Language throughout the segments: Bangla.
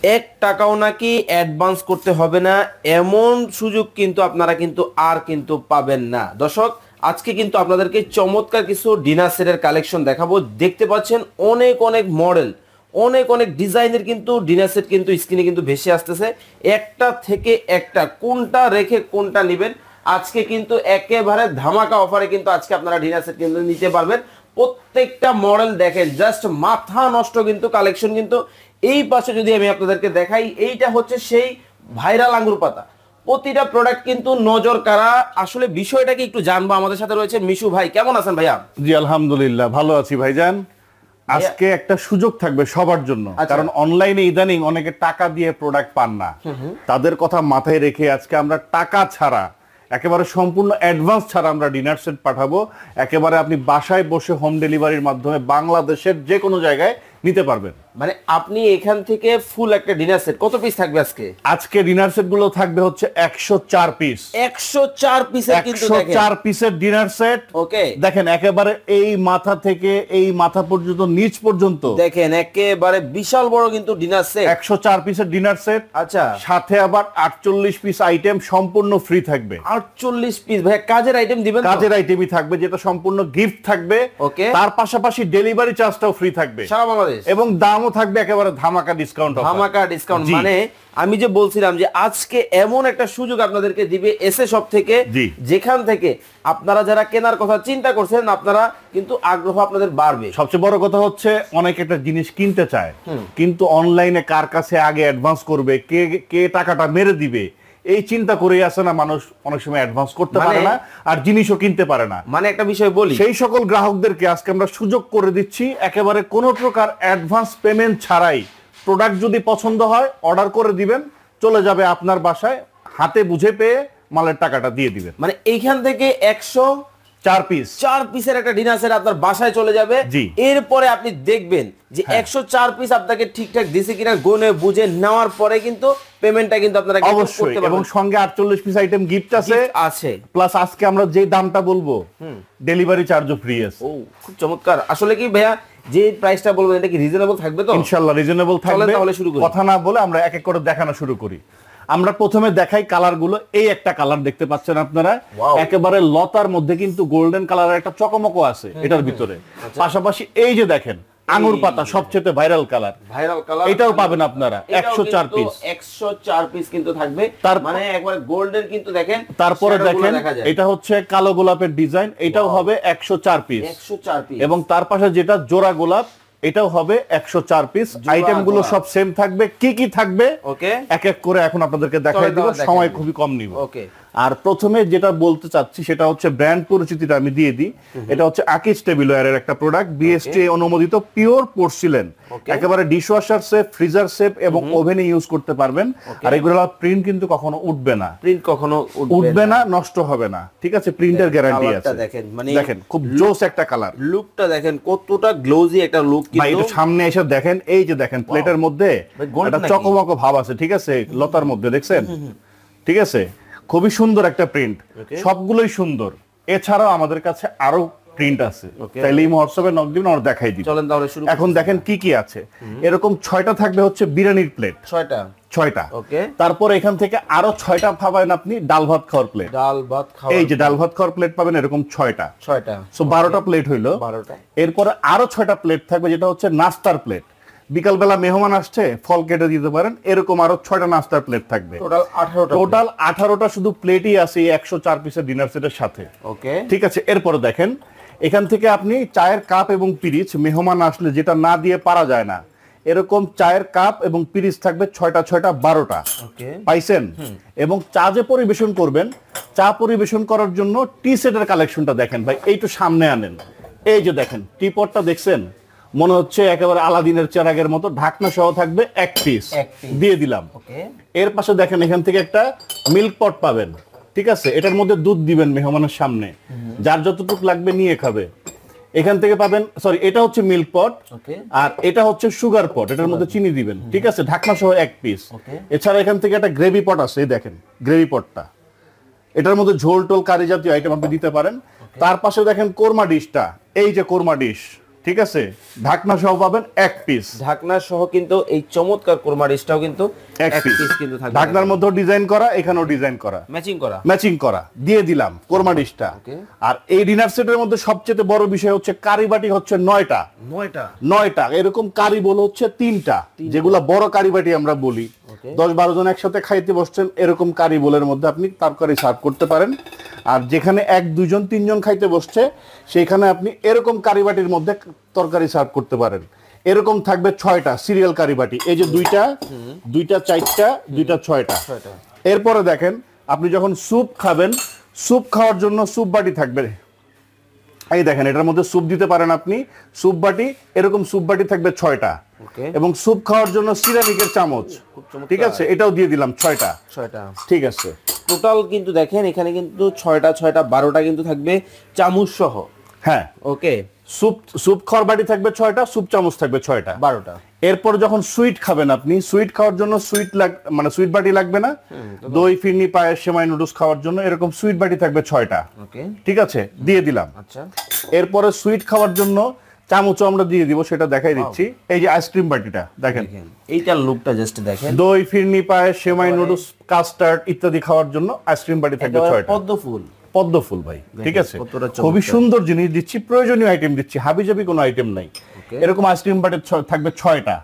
এক টাকাও নাকি অ্যাডভান্স করতে হবে না, এমন সুযোগ কিন্তু আপনারা কিন্তু আর কিন্তু পাবেন না। দর্শক, আজকে কিন্তু আপনাদেরকে চমৎকার কিছু ডিনার সেটের কালেকশন দেখাবো। দেখতে পাচ্ছেন অনেক অনেক মডেল, অনেক অনেক ডিজাইনের কিন্তু ডিনার সেট কিন্তু স্ক্রিনে কিন্তু ভেসে আসতেছে। একটা থেকে একটা, কোনটা রেখে কোনটা নেবেন, আজকে কিন্তু একেবারে ধামাকা অফারে কিন্তু আজকে আপনারা ডিনার সেট কিন্তু নিতে পারবেন। প্রত্যেকটা মডেল দেখেন, জাস্ট মাথা নষ্ট কিন্তু কালেকশন। কিন্তু এই পাশে যদি আমি আপনাদেরকে দেখাই, এইটা হচ্ছে সেই ভাইরাল আঙ্গুর পাতা। প্রতিটা প্রোডাক্ট কিন্তু নজর কাড়া। আসলে বিষয়টা কি একটু জানবো। আমাদের সাথে রয়েছে মিশু ভাই। কেমন আছেন ভাইয়া? জি আলহামদুলিল্লাহ, ভালো আছি ভাইজান। আজকে একটা সুযোগ থাকবে সবার জন্য, কারণ অনলাইনে ইদানিং অনেকে টাকা দিয়ে প্রোডাক্ট পান না। তাদের কথা মাথায় রেখে আজকে আমরা টাকা ছাড়া, একেবারে সম্পূর্ণ অ্যাডভান্স ছাড়া আমরা ডিনার সেট পাঠাবো। একেবারে আপনি বাসায় বসে হোম ডেলিভারির মাধ্যমে বাংলাদেশের যে কোনো জায়গায় নিতে পারবেন। মানে আপনি এখান থেকে ফুল একটা ডিনার সেট কত পিস থাকবে আজকে? আজকে ডিনার সেট গুলো থাকবে হচ্ছে 104 পিস। 104 পিসের কিন্তু দেখেন, 104 পিসের ডিনার সেট। ওকে, দেখেন একেবারে এই মাথা থেকে এই মাথা পর্যন্ত নিচ পর্যন্ত দেখেন একেবারে বিশাল বড় কিন্তু ডিনার সেট। 104 পিসের ডিনার সেট। আচ্ছা, সাথে আবার 48 পিস আইটেম সম্পূর্ণ ফ্রি থাকবে। 48 পিস ভাই কাজের আইটেম দিবেন? কাজের আইটেমই থাকবে, যেটা সম্পূর্ণ গিফট থাকবে। ওকে, তার পাশাপাশি ডেলিভারি চার্জটাও ফ্রি থাকবে সারা বাংলাদেশ, এবং দামও থাকবে একেবারে ধামাকা ডিসকাউন্ট। ধামাকা ডিসকাউন্ট মানে আমি যে বলছিলাম যে আজকে এমন একটা সুযোগ আপনাদেরকে দিবে এসএ শপ থেকে, যেখান থেকে আপনারা যারা কেনার কথা চিন্তা করছেন, আপনারা কিন্তু আগ্রহ আপনাদের বাড়বে। সবচেয়ে বড় কথা হচ্ছে অনেক একটা জিনিস কিনতে চায়, কিন্তু অনলাইনে কার কাছে আগে অ্যাডভান্স করবে, কে কে টাকাটা মেরে দিবে, এই চিন্তা করেই আসে না মানুষ। অনেক সময় অ্যাডভান্স করতে পারে না আর জিনিসও কিনতে পারে না। মানে একটা বিষয় বলি, সেই সকল গ্রাহকদেরকে আজকে আমরা সুযোগ করে দিচ্ছি, একেবারে কোনো প্রকার অ্যাডভান্স পেমেন্ট ছাড়াই প্রোডাক্ট যদি পছন্দ হয় অর্ডার করে দিবেন, চলে যাবে আপনার বাসায়, হাতে বুঝে পেয়ে মালের টাকাটা দিয়ে দিবেন। মানে এইখান থেকে 104 পিসের একটা ডিনার সেট আপনার বাসায় চলে যাবে। এরপরে আপনি দেখবেন যে 104 পিস আপনাকে ঠিকঠাক দিছে কিনা, গুনে বুঝে নেওয়ার পরে কিন্তু পেমেন্টটা কিন্তু আপনারা অবশ্যই, এবং সঙ্গে 48 পিস আইটেম গিফট আছে। প্লাস আজকে আমরা যে দামটা বলবো ডেলিভারি চার্জও ফ্রি আছে। ও খুব চমৎকার। আসলে কি ভাইয়া যে প্রাইসটা বলবেন এটা কি রিজনেবল থাকবে তো? ইনশাআল্লাহ রিজনেবল থাকবে। তাহলে শুরু করি, কথা না বলে আমরা এক এক করে দেখানো শুরু করি। আমরা প্রথমে দেখাই কালার গুলো। এই একটা কালার দেখতে পাচ্ছেন আপনারা, একেবারে লতার মধ্যে কিন্তু গোল্ডেন কালারের একটা চকমকো আছে এটার ভিতরে। পাশাপাশি এই যে দেখেন আঙ্গুর পাতা, সবচেয়ে ভাইরাল কালার, এটাও পাবেন আপনারা 104 পিস। 104 পিস কিন্তু থাকবে, মানে একবারে গোল্ডেন কিন্তু দেখেন। তারপরে দেখেন এটা হচ্ছে কালো গোলাপের ডিজাইন, এটাও হবে 104 পিস। এবং তার পাশে যেটা জোড়া গোলাপ, এটাও হবে 104 পিস। আইটেম গুলো সব সেম থাকবে। কি কি থাকবে এক এক করে এখন আপনাদেরকে দেখাই দিব, সময় খুবই কম নিব। আর প্রথমে যেটা বলতে চাচ্ছি সেটা হচ্ছে ব্র্যান্ড পরিচিতিটা আমি দিয়ে দিই। এটা হচ্ছে আকিজ টেবিলওয়্যারের একটা প্রোডাক্ট, বিএসটি অনুমোদিত পিওর পোর্সিলেন, একেবারে ডিশওয়াশার সেফ, ফ্রিজার সেফ এবং ওভেনে ইউজ করতে পারবেন। আর এগুলো প্রিন্ট কিন্তু কখনো উঠবে না, উঠবে না, নষ্ট হবে না, ঠিক আছে? প্রিন্টের গ্যারান্টি আছে। দেখেন খুব জোস একটা কালার, লুকটা দেখেন কতটা গ্লোজি একটা লুক। কিন্তু সামনে এসে দেখেন, এই যে দেখেন প্লেটের মধ্যে একটা চকমকো ভাব আছে, ঠিক আছে? লতার মধ্যে দেখছেন, ঠিক আছে? খুবই সুন্দর একটা প্রিন্ট, সবগুলোই সুন্দর। এছাড়াও আমাদের কাছে আরো প্রিন্ট আছে, তাইলে এই হোয়াটসঅ্যাপে নক দিবেন, আমরা দেখাই দিই। চলেন তাহলে শুরু। এখন দেখেন কি কি আছে। এরকম 6টা থাকবে হচ্ছে বিরিয়ানির প্লেট, 6টা। ওকে, তারপর এখান থেকে আরো 6টা পাবেন আপনি ডাল ভাত খাওয়ার প্লেট। এই যে ডাল ভাত খাওয়ার প্লেট পাবেন এরকম 6টা। সো 12টা প্লেট হইলো। এরপরে আরো 6টা প্লেট থাকবে, যেটা হচ্ছে নাস্তার প্লেট। বিকালবেলা মেহমান আসছে, ফল কেটে দিতে পারেন, এরকম আরো 6টা নাস্তার প্লেট থাকবে। টোটাল 18টা শুধু প্লেটই আছে 104 পিসের ডিনার সেটের সাথে। ওকে, ঠিক আছে। এরপরে দেখেন এখান থেকে আপনি চায়ের কাপ এবং পিরিচ, মেহমান আসলে যেটা না দিয়ে পারা যায় না, এরকম চায়ের কাপ এবং পিরিচ থাকবে 6টা 12টা। পাইছেন? এবং চা যে পরিবেশন করবেন, চা পরিবেশন করার জন্য টি সেটের কালেকশনটা দেখেন ভাই, এইটু সামনে আনেন। এই যে দেখেন টি পটটা দেখছেন, মনে হচ্ছে একেবারে আলাদিনের চেরাগের মতো, ঢাকনা সহ থাকবে 1 পিস দিয়ে দিলাম। এর পাশে দেখেন এখান থেকে একটা মিল্ক পট পাবেন, ঠিক আছে? এটার মধ্যে দুধ দিবেন মেহমানের সামনে, যার যতটুকু লাগবে নিয়ে খাবে। এখান থেকে পাবেন, সরি এটা হচ্ছে মিল্ক পট, আর এটা হচ্ছে সুগার পট, এটার মধ্যে চিনি দিবেন, ঠিক আছে? ঢাকনা সহ 1 পিস। এছাড়া এখান থেকে একটা গ্রেভি পট আছে, এই দেখেন গ্রেভি পটটা, এটার মধ্যে ঝোল টোল কারি জাতীয় আইটেম আপনি দিতে পারেন। তার পাশে দেখেন কোরমা ডিশটা, এই যে কোরমা ডিশ, ঠিক আছে, ঢাকনা সহ পাবেন এক পিস। ঢাকনা সহ কিন্তু এই চমৎকার কোরমা ডিশটাও কিন্তু এক পিস কিন্তু থাকবে। ঢাকনার মধ্যেও ডিজাইন করা, এখানেও ডিজাইন করা, ম্যাচিং করা দিয়ে দিলাম কোরমা ডিশটা। আর এই ডিনার সেটের মধ্যে সবচেয়ে বড় বিষয় হচ্ছে কারি বাটি হচ্ছে 9টা। এরকম কারি বল হচ্ছে 3টা, যেগুলা বড় কারি বাটি আমরা বলি। 10-12 জন একসাথে খাইতে বসছেন, এরকম কারি বোলের মধ্যে আপনি তরকারি সার্ভ করতে পারেন। আর যেখানে 1-2 জন 3 জন খাইতে বসছে, সেখানে আপনি এরকম কারি বাটির মধ্যে তরকারি সার্ভ করতে পারেন। এরকম থাকবে 6টা সিরিয়াল কারি বাটি, এই যে 2টা 4টা 2টা 6টা। এরপরে দেখেন, আপনি যখন স্যুপ খাবেন, স্যুপ খাওয়ার জন্য স্যুপ বাটি থাকবে। এই দেখেন, এটার মধ্যে স্যুপ দিতে পারেন আপনি, স্যুপ বাটি, এরকম স্যুপ বাটি থাকবে 6টা। এবং স্যুপ খাওয়ার জন্য সিরামিকের চামচ, ঠিক আছে, এটাও দিয়ে দিলাম 6টা। ঠিক আছে, টোটাল কিন্তু দেখেন এখানে কিন্তু 6টা 12টা কিন্তু থাকবে চামচ সহ। হ্যাঁ, ওকে। স্যুপ খাওয়ার বাটি থাকবে 6টা, স্যুপ চামচ থাকবে 6টা, 12টা। এরপর যখন সুইট খাবেন আপনি, সুইট খাওয়ার জন্য মানে সুইট বাটি লাগবে না, দই, ফিরনি, পায়েস, সেমাই, নুডলস খাওয়ার জন্য এরকম সুইট বাটি থাকবে 6টা। ঠিক আছে, দিয়ে দিলাম। আচ্ছা, এরপরে সুইট খাওয়ার জন্য চামচও আমরা দিয়ে দিব, সেটা দেখাই দিচ্ছি। এই যে আইসক্রিম বাটিটা দেখেন, এইটার লুকটা জাস্ট দেখেন। দই, ফিরনি, পায়েস, সেমাই, নুডলস, কাস্টার্ড ইত্যাদি খাওয়ার জন্য আইসক্রিম বাটি থাকবে 6টা। পদ্মফুল ভাই, ঠিক আছে, খুবই সুন্দর জিনিস দিচ্ছি, প্রয়োজনীয় আইটেম দিচ্ছি, হাবিজাবি কোনো আইটেম নাই। এরকম আইসক্রিম বাটি থাকবে 6টা।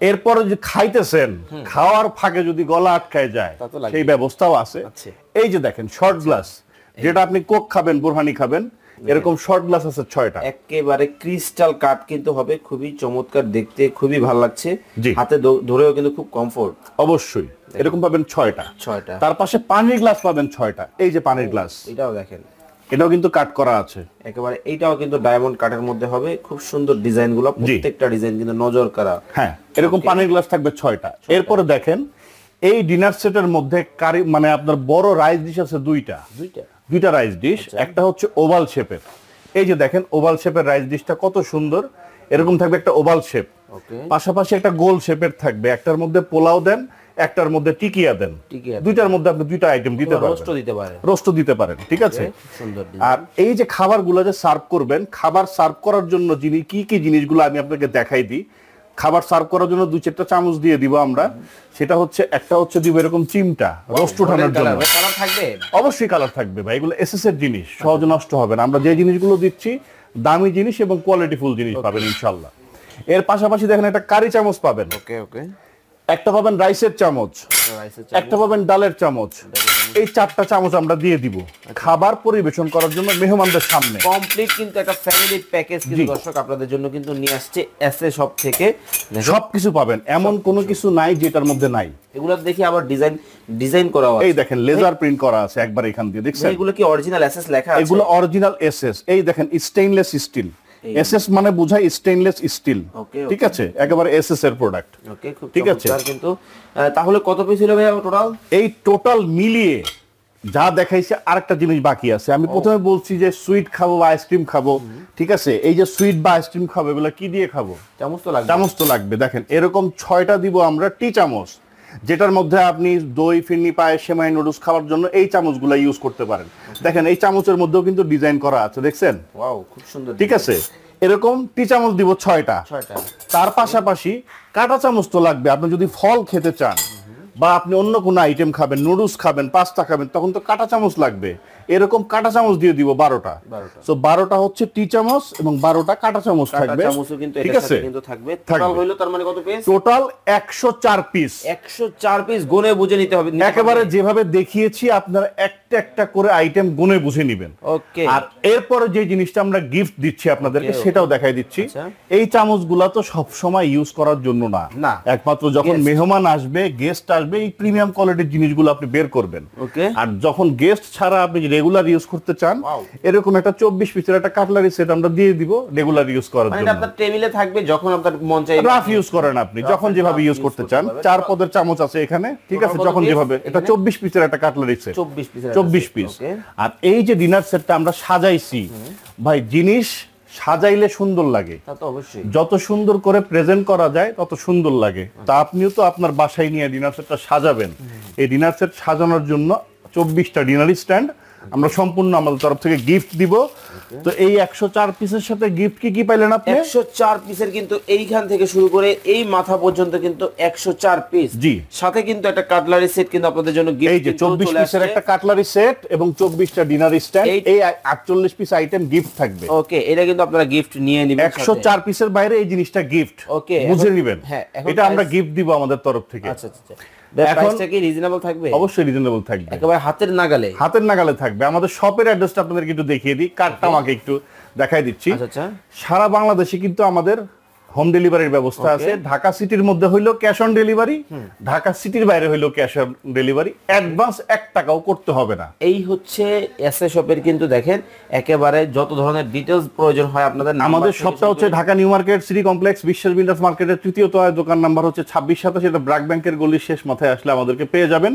এরপরে যে খাইতেছেন, খাওয়ার ফাঁকে যদি গলা আটকায় যায়, সেই ব্যবস্থাও আছে। এই যে দেখেন শর্ট গ্লাস, যেটা আপনি কোক খাবেন, বোরহানি খাবেন, এরকম শর্ট গ্লাস আছে 6টা। একেবারে ক্রিস্টাল কাট কিন্তু হবে, খুবই চমৎকার দেখতে, খুবই ভালো লাগছে, হাতে ধরেও কিন্তু খুব কমফোর্ট। অবশ্যই এরকম পাবেন 6টা। তার পাশে পানির গ্লাস পাবেন 6টা। এই যে পানির গ্লাস, এটাও দেখেন, এটাও কিন্তু কাট করা আছে একেবারে। এইটাও কিন্তু ডায়মন্ড কাটের মধ্যে হবে, খুব সুন্দর ডিজাইন গুলো, প্রত্যেকটা ডিজাইন কিন্তু নজর করা। হ্যাঁ, এরকম পানির গ্লাস থাকবে 6টা। এরপরে দেখেন, এই ডিনার সেটের মধ্যে কারি মানে আপনার বড় রাইস ডিশ আছে 2টা রাইস ডিশ। একটা হচ্ছে ওভাল শেপের, এই যে দেখেন ওভাল শেপের রাইস ডিশটা কত সুন্দর, এরকম থাকবে একটা ওভাল শেপ। পাশাপাশি একটা গোল শেপের থাকবে, একটার মধ্যে পোলাও দেন, একটার মধ্যে টিকিয়া দেন, দুইটার মধ্যে আপনি 2টা আইটেম দিতে পারেন, রোস্টও দিতে পারেন। ঠিক আছে, আর এই যে খাবারগুলো যে সার্ভ করবেন, খাবার সার্ভ করার জন্য কি কি জিনিসগুলো আমি আপনাকে দেখাই দিই। খাবার সার্ভ করার জন্য 2-4টা চামচ দিয়ে দিব আমরা। সেটা হচ্ছে, একটা হচ্ছে দিব এরকম চিমটা, রোস্ট ওঠানোর জন্য। কালার থাকবে, অবশ্যই কালার থাকবে ভাই, এগুলো এসএস এর জিনিস, সহজে নষ্ট হবে না। আমরা যে জিনিসগুলো দিচ্ছি দামি জিনিস এবং কোয়ালিটিফুল জিনিস পাবেন ইনশাআল্লাহ। এর পাশাপাশি দেখেন একটা কারি চামচ পাবেন, একটা পাবেন রাইসের চামচ, একটা পাবেন ডালের চামচ। এই 4টা চামচ আমরা দিয়ে দিব খাবার পরিবেশন করার জন্য মেহমানদের সামনে। কমপ্লিট কিন্তু একটা ফ্যামিলি প্যাকেজ কিন্তু দর্শক আপনাদের জন্য কিন্তু নিয়ে আসছে এসএ শপ থেকে। সবকিছু পাবেন, এমন কোনো কিছু নাই যেটার মধ্যে নাই। এগুলো দেখি আবার ডিজাইন করা আছে। এই দেখেন লেজার প্রিন্ট করা আছে একবার এখান দিয়ে, দেখছেন? এগুলো কি অরিজিনাল এসএস লেখা আছে? এগুলো অরিজিনাল এসএস। এই দেখেন স্টেইনলেস স্টিল, এসএস মানে বোঝায় স্টেইনলেস স্টিল। ঠিক আছে, একেবারে এসএস এর প্রোডাক্ট। ওকে, খুব ঠিক আছে। কিন্তু তাহলে কত পিস হলো ভাই টোটাল? এই টোটাল মিলিয়ে যা দেখাইছে আরেকটা জিনিস বাকি আছে। আমি প্রথমে বলছি যে সুইট খাবো বা আইসক্রিম খাবো, ঠিক আছে, এই যে সুইট বা আইসক্রিম খাবো, এগুলো কি দিয়ে খাবো? চামচ তো লাগবে। দেখেন এরকম 6টা দিব আমরা টি চামচ, যেটার মধ্যে আপনি দই, ফিরনি, পায়েস, সেমাই, নুডলস খাওয়ার জন্য এই চামচগুলো ইউজ করতে পারেন। দেখেন এই চামচের মধ্যেও কিন্তু ডিজাইন করা আছে, দেখছেন? ওয়াও, খুব সুন্দর। ঠিক আছে, এরকম টি চামচ দিব 6টা। তার পাশাপাশি কাঁটা চামচ তো লাগবে। আপনি যদি ফল খেতে চান বা আপনি অন্য কোনো আইটেম খাবেন, নুডলস খাবেন, পাস্তা খাবেন, তখন তো কাঁটা চামচ লাগবে। এরকম কাঁটা চামচ দিয়ে দিব 12টা। সো 12টা হচ্ছে টি চামচ এবং 12টা কাঁটা চামচ থাকবে। ঠিক আছে, টোটাল হইলো তার মানে কত পিস? Total 104 piece. 104 পিস গুনে বুঝে নিতে হবে, একেবারে যেভাবে দেখিয়েছি আপনারা একটা একটা করে আইটেম গুনে বুঝে নেবেন। ওকে, আর এরপরে যে জিনিসটা আমরা গিফট দিচ্ছি আপনাদেরকে সেটাও দেখাই দিচ্ছি। এই চামচগুলা তো সব সময় ইউজ করার জন্য না, একমাত্র যখন মেহমান আসবে, গেস্ট আসবে, এই প্রিমিয়াম কোয়ালিটির জিনিসগুলো আপনি বের করবেন। আর যখন গেস্ট ছাড়া আপনি রেগুলার ইউজ করতে চান, এরকম একটা 24 পিসের একটা কাটলারি সেট আমরা দিয়ে দিব রেগুলার ইউজ করার জন্য। এটা আপনার টেবিলে থাকবে, যখন আপনার মন চাই রাফ ইউজ করেন আপনি, যখন যেভাবে ইউজ করতে চান। 4 পদের চামচ আছে এখানে, ঠিক আছে, যখন যেভাবে। এটা 24 পিসের একটা কাটলারি সেট, 24 পিস। আর এই যে ডিনার সেটটা আমরা সাজাইছি ভাই, জিনিস সাজাইলে সুন্দর লাগে, যত সুন্দর করে প্রেজেন্ট করা যায় তত সুন্দর লাগে। তা আপনিও তো আপনার বাসায় নিয়ে ডিনার সেটটা সাজাবেন। এই ডিনার সেট সাজানোর জন্য 24টা ডিনার স্ট্যান্ড আমরা সম্পূর্ণ আমাদের তরফ থেকে গিফট দিব। তো এই 104 পিসের সাথে গিফট কি পাইলেন আপনি? 104 পিসের কিন্তু এইখান থেকে শুরু করে এই মাথা পর্যন্ত কিন্তু 104 পিস। জি, সাথে কিন্তু একটা কাটলারি সেট কিন্তু আপনাদের জন্য গিফট। এই যে 24 পিসের একটা কাটলারি সেট এবং 24টা ডিনার স্ট্যান্ড, এই 48 পিস আইটেম গিফট থাকবে। ওকে, এটা কিন্তু আপনারা গিফট নিয়ে নেবেন। 104 পিসের বাইরে এই জিনিসটা গিফট। ওকে, বুঝে নেবেন। হ্যাঁ, এটা আমরা গিফট দিব আমাদের তরফ থেকে। আচ্ছা আচ্ছা, প্রাইসটা কি রিজনেবল থাকবে? অবশ্যই রিজনেবল থাকবে, একেবারে হাতের নাগালে থাকবে। আমাদের শপের অ্যাড্রেসটা আপনাদেরকে একটু দেখিয়ে দিই, কার্ডটা আমাকে একটু দেখাই দিচ্ছি। আচ্ছা, সারা বাংলাদেশে কিন্তু আমাদের হোম ডেলিভারির ব্যবস্থা আছে। ঢাকা সিটির মধ্যে হইলো ক্যাশ অন ডেলিভারি, ঢাকা সিটির বাইরে হইলো ক্যাশ অন ডেলিভারি, অ্যাডভান্স 1 টাকাও করতে হবে না। এই হচ্ছে এসএ শপের কিন্তু দেখেন একেবারে যত ধরনের ডিটেইলস প্রয়োজন হয় আপনাদের। আমাদের শপটা হচ্ছে Dhaka new market city complex, বিশ্বাস বিল্ডার্স মার্কেটের তৃতীয় তলায়, দোকান নাম্বার হচ্ছে 2627, এটা ব্র্যাক ব্যাংকের গলির শেষ মাথায় আসলে আমাদেরকে পেয়ে যাবেন।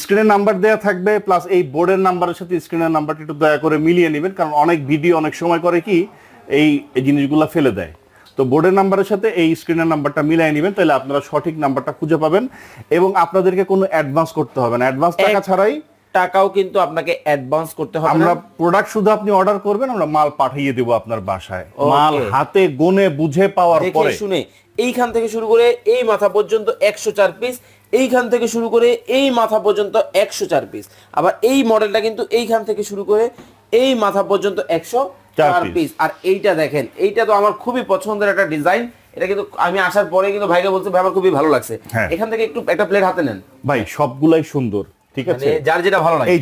স্ক্রিনের নাম্বার দেয়া থাকবে, প্লাস এই বোর্ডের নাম্বারের সাথে স্ক্রিনের নাম্বারটা একটু দয়া করে মিলিয়ে নেবেন, কারণ অনেক ভিডিও অনেক সময় করে কি এই জিনিসগুলো ফেলে দেয়। তো বোর্ডের নাম্বারের সাথে এই স্ক্রিনের নাম্বারটা মিলাই নেবেন, তাহলে আপনারা সঠিক নাম্বারটা খুঁজে পাবেন এবং আপনাদেরকে কোনো অ্যাডভান্স করতে হবে না। অ্যাডভান্স টাকা ছাড়াই টাকাও কিন্তু আপনাকে অ্যাডভান্স করতে হবে না। আমরা প্রোডাক্ট শুধু আপনি অর্ডার করবেন, আমরা মাল পাঠিয়ে দেব আপনার বাসায়। মাল হাতে গুনে বুঝে পাওয়ার পরে দেখে শুনে এইখান থেকে শুরু করে এই মাথা পর্যন্ত 104 পিস, এইখান থেকে শুরু করে এই মাথা পর্যন্ত 104 পিস, আবার এই মডেলটা কিন্তু এইখান থেকে শুরু করে এই মাথা পর্যন্ত 104 পিস। আর এইটা দেখেন, এইটা তো আমার খুবই পছন্দের একটা ডিজাইন। এটা কিন্তু আমি আসার পরে কিন্তু ভাইকে বলতে ভাই আমার খুবই ভালো লাগছে। এখান থেকে একটু একটা প্লেট হাতে নেন ভাই, সবগুলাই সুন্দর, ঠিক আছে, যার যেটা ভালো লাগে। এই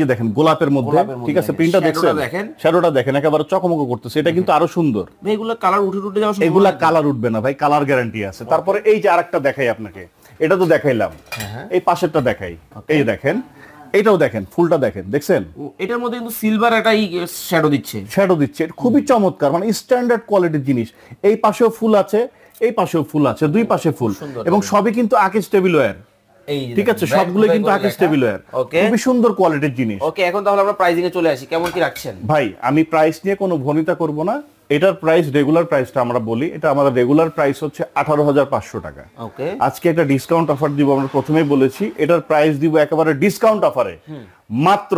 যে দেখেন গোলাপের মধ্যে, ঠিক আছে, প্রিন্টটা দেখেন, শ্যাডোটা দেখেন, একেবারে চকমক করতেছে। এটা কিন্তু আরো সুন্দর ভাই। এগুলো কালার উঠে যাওয়ার সময় এগুলা কালার উঠবে না ভাই, কালার গ্যারান্টি আছে। তারপরে এই যে আরেকটা দেখাই আপনাকে, এটা তো দেখাইলাম, এই পাশেরটা দেখাই। এই যে দেখেন, এটাও দেখেন, ফুলটা দেখেন, দেখছেন এটার মধ্যে কিন্তু সিলভার একটা শ্যাডো দিচ্ছে, খুবই চমৎকার, মানে স্ট্যান্ডার্ড কোয়ালিটির জিনিস। এই পাশেও ফুল আছে, এই পাশেও ফুল আছে, দুই পাশে ফুল, এবং সবই কিন্তু আকিজ টেবিলওয়্যার, ঠিক আছে, সবগুলো কিন্তু আকিজ টেবিলওয়্যার, খুবই সুন্দর কোয়ালিটির জিনিস। ওকে, এখন তাহলে আমরা প্রাইসিং এ চলে আসি, কেমন কি রাখছেন? ভাই আমি প্রাইস নিয়ে কোনো ভনিতা করব না, এটার প্রাইস রেগুলার প্রাইসটা আমরা বলি, এটা আমাদের রেগুলার প্রাইস হচ্ছে 18,500 টাকা। ওকে, আজকে একটা ডিসকাউন্ট অফার দিব, আমরা প্রথমেই বলেছি এটার প্রাইস দিব একেবারে ডিসকাউন্ট অফারে মাত্র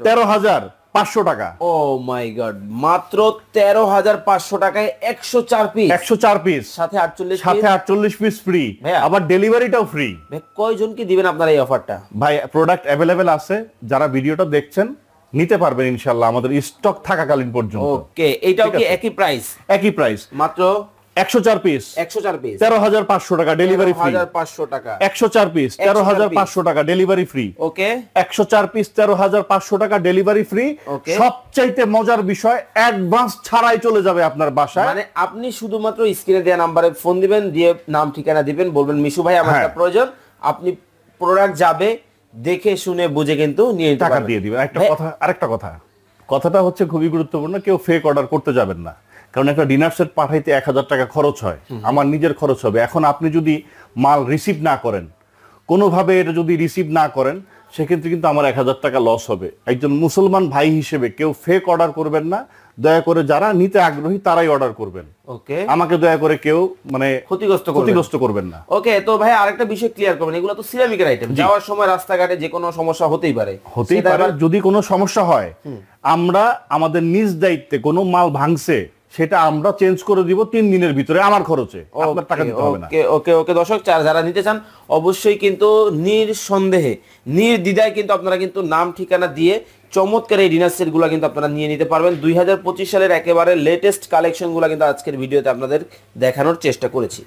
13,500 টাকা। ও মাই গড, মাত্র 13,500 টাকায় 104 পিস, সাথে 48 পিস ফ্রি, আবার ডেলিভারিটাও ফ্রি। ভাই কয়জন কি দিবেন আপনারা এই অফারটা? ভাই প্রোডাক্ট अवेलेबल আছে, যারা ভিডিওটা দেখছেন নিতে পারবেন ইনশাআল্লাহ আমাদের স্টক থাকাকালীন পর্যন্ত। ওকে, এটাও কি একই প্রাইস? একই প্রাইস, মাত্র 104 পিস 13,500 টাকা ডেলিভারি ফ্রি। 13,500 টাকা 104 পিস 13,500 টাকা ডেলিভারি ফ্রি। ওকে, 104 পিস 13,500 টাকা ডেলিভারি ফ্রি। সবচাইতে মজার বিষয়, অ্যাডভান্স ছাড়াই চলে যাবে আপনার বাসায়। মানে আপনি শুধুমাত্র স্ক্রিনে দেওয়া নম্বরে ফোন দিবেন, দিয়ে নাম ঠিকানা দিবেন, বলবেন মিশু ভাই আমার একটা প্রয়োজন, আপনি প্রোডাক্ট যাবে দেখে শুনে বুঝে কিন্তু নিয়ে টাকা দিয়ে দিবেন। আরেকটা কথাটা হচ্ছে খুবই গুরুত্বপূর্ণ, কেউ ফেক অর্ডার করতে যাবেন না, কারণ একটা ডিনার সেট পাঠাইতে 1,000 টাকা খরচ হয়, আমার নিজের খরচ হবে। এখন আপনি যদি মাল রিসিভ না করেন, কোনোভাবে এটা যদি রিসিভ না করেন, সেক্ষেত্রে কিন্তু আমার 1,000 টাকা লস হবে। একজন মুসলমান ভাই হিসেবে কেউ ফেক অর্ডার করবেন না, দয়া করে যারা নিতে আগ্রহী তারাই অর্ডার করবেন। ওকে, আমাকে দয়া করে কেউ মানে ক্ষতিগ্রস্ত করবেন না। ওকে, তো ভাই আরেকটা বিষয় ক্লিয়ার করবেন, এগুলো তো সিরামিকের আইটেম, যাওয়ার সময় রাস্তাঘাটে যে কোনো সমস্যা হতেই পারে। যদি কোনো সমস্যা হয়, আমরা আমাদের নিজ দায়িত্বে কোনো মাল ভাঙছে সেটা আমরা চেঞ্জ করে দিব 3 দিনের ভিতরে, আমার খরচে, আপনার টাকা দিতে হবে না। ওকে দর্শক, যারা নিতে চান অবশ্যই কিন্তু নির্সন্দেহে নির্দ্বিধায় কিন্তু আপনারা কিন্তু নাম ঠিকানা দিয়ে চমৎকার এই ডিনার সেট গুলা কিন্তু আপনারা নিয়ে নিতে পারবেন। 2025 সালের একেবারে লেটেস্ট কালেকশন গুলা কিন্তু আজকের ভিডিওতে আপনাদের দেখানোর চেষ্টা করেছি।